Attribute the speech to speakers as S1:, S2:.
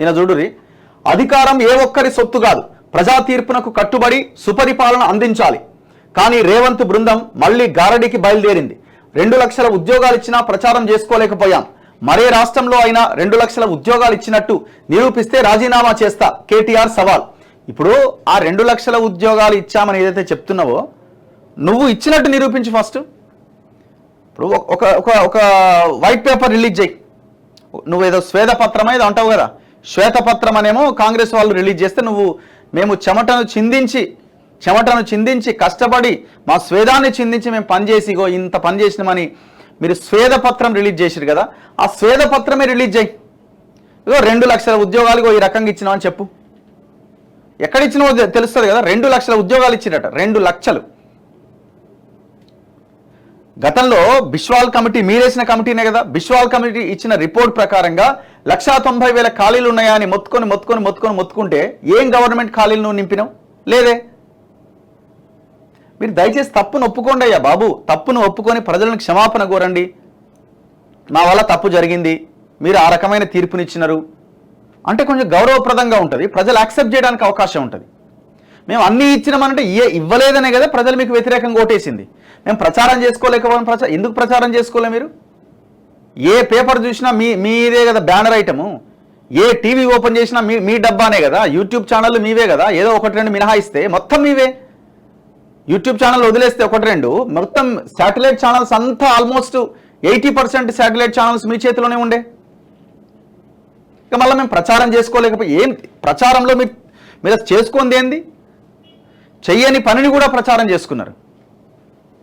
S1: ఈయన చూడురి, అధికారం ఏ ఒక్కరి సొత్తు కాదు, ప్రజా తీర్పునకు కట్టుబడి సుపరిపాలన అందించాలి. కానీ రేవంత్ బృందం మళ్ళీ గారడికి బయలుదేరింది. 2 లక్షల ఉద్యోగాలు ఇచ్చినా ప్రచారం చేసుకోలేకపోయాం. మరే రాష్ట్రంలో అయినా 2 లక్షల ఉద్యోగాలు ఇచ్చినట్టు నిరూపిస్తే రాజీనామా చేస్తా, కేటీఆర్ సవాల్. ఇప్పుడు ఆ 2 లక్షల ఉద్యోగాలు ఇచ్చామని ఏదైతే చెప్తున్నావో నువ్వు ఇచ్చినట్టు నిరూపించు ఫస్ట్. ఇప్పుడు ఒక ఒక ఒక వైట్ పేపర్ రిలీజ్ చేయి. నువ్వేదో శ్వేతపత్రం ఏదో అంటావు కదా, శ్వేతపత్రం అనేమో కాంగ్రెస్ వాళ్ళు రిలీజ్ చేస్తే నువ్వు మేము చెమటను చిందించి కష్టపడి మా స్వేదాన్ని చిందించి మేము పనిచేసి ఇగో ఇంత పని చేసినామని మీరు స్వేదపత్రం రిలీజ్ చేసారు కదా, ఆ స్వేదపత్రమే రిలీజ్ చేయి. ఇగో 2 లక్షల ఉద్యోగాలు ఈ రకంగా ఇచ్చినామని చెప్పు. ఎక్కడ ఇచ్చినావో తెలుస్తుంది కదా. 2 లక్షల ఉద్యోగాలు ఇచ్చినట, 2 లక్షలు. గతంలో బిశ్వాల్ కమిటీ, మీరేసిన కమిటీనే కదా, బిశ్వాల్ కమిటీ ఇచ్చిన రిపోర్ట్ ప్రకారంగా 1,90,000 ఖాళీలు ఉన్నాయా అని మొత్తుకుంటే ఏం గవర్నమెంట్ ఖాళీలు నువ్వు నింపినావు? లేదే. మీరు దయచేసి తప్పును ఒప్పుకోండి అయ్యా బాబు, తప్పును ఒప్పుకొని ప్రజలను క్షమాపణ కోరండి. మా వల్ల తప్పు జరిగింది, మీరు ఆ రకమైన తీర్పునిచ్చినారు అంటే కొంచెం గౌరవప్రదంగా ఉంటుంది, ప్రజలు యాక్సెప్ట్ చేయడానికి అవకాశం ఉంటుంది. మేము అన్నీ ఇచ్చినామనంటే ఇవ్వలేదనే కదా ప్రజలు మీకు వ్యతిరేకంగా ఓటేసింది. మేము ప్రచారం చేసుకోలేకపోయినా ఎందుకు ప్రచారం చేసుకోలే? మీరు ఏ పేపర్ చూసినా మీదే కదా బ్యానర్ ఐటము, ఏ టీవీ ఓపెన్ చేసినా మీ డబ్బానే కదా, యూట్యూబ్ ఛానళ్ళు మీవే కదా, ఏదో 1-2 మినహాయిస్తే మొత్తం మీవే. యూట్యూబ్ ఛానల్ వదిలేస్తే 1-2, మొత్తం శాటిలైట్ ఛానల్స్ అంతా ఆల్మోస్ట్ 80% శాటిలైట్ ఛానల్స్ మీ చేతిలోనే ఉండే. ఇక మళ్ళీ మేము ప్రచారం చేసుకోలేకపోయి ఏం ప్రచారంలో మీరు చేసుకుంది ఏంది? చెయ్యని పనిని కూడా ప్రచారం చేసుకున్నారు.